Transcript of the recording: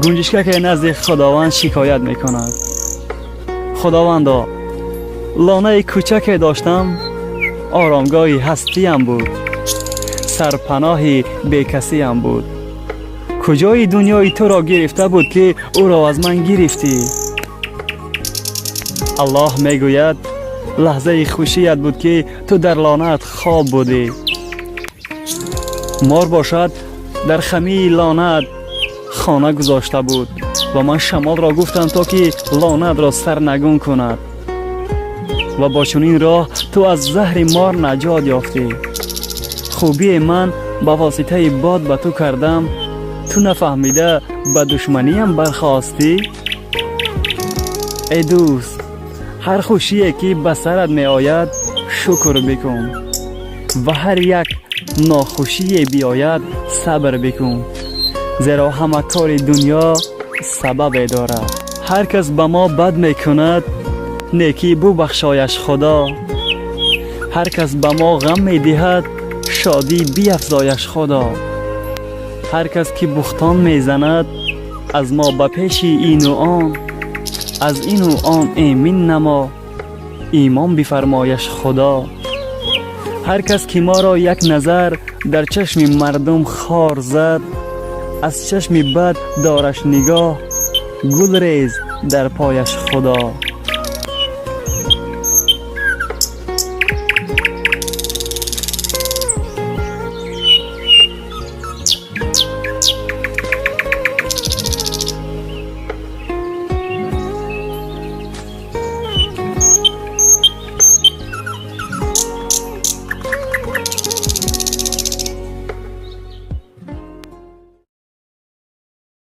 گنجشکه که نزد خداوند شکایت میکند: خداوندا، لانه کوچک داشتم، آرامگاهی هستیم بود، سرپناهی بیکسیم بود. کجای دنیای تو را گرفته بود که او را از من گرفتی؟ الله میگوید: لحظه خوشیت بود که تو در لانت خواب بودی. مار باشد در خمی لانت خانه گذاشته بود و من شمال را گفتم تا که لانت را سرنگون کند و با چنین راه تو از زهر مار نجات یافتی. خوبی من با واسطه باد به تو کردم، تو نفهمیده به دشمنیم برخاستی؟ ای دوست، هر خوشی که به سرت می آید شکر بکن و هر یک ناخوشی بیاید صبر بکن، زیرا همه کار دنیا سبب دارد. هر کس به ما بد می کند نیکی ببخشایش خدا، هر کس به ما غم می دهد شادی بیفزایش خدا. هر کس که بختان می زند از ما به پیش این و آن، از این و آن ایمین نما ایمان بفرمایش خدا. هر کس که ما را یک نظر در چشم مردم خار زد، از چشم بد دارش نگاه گل ریز در پایش خدا.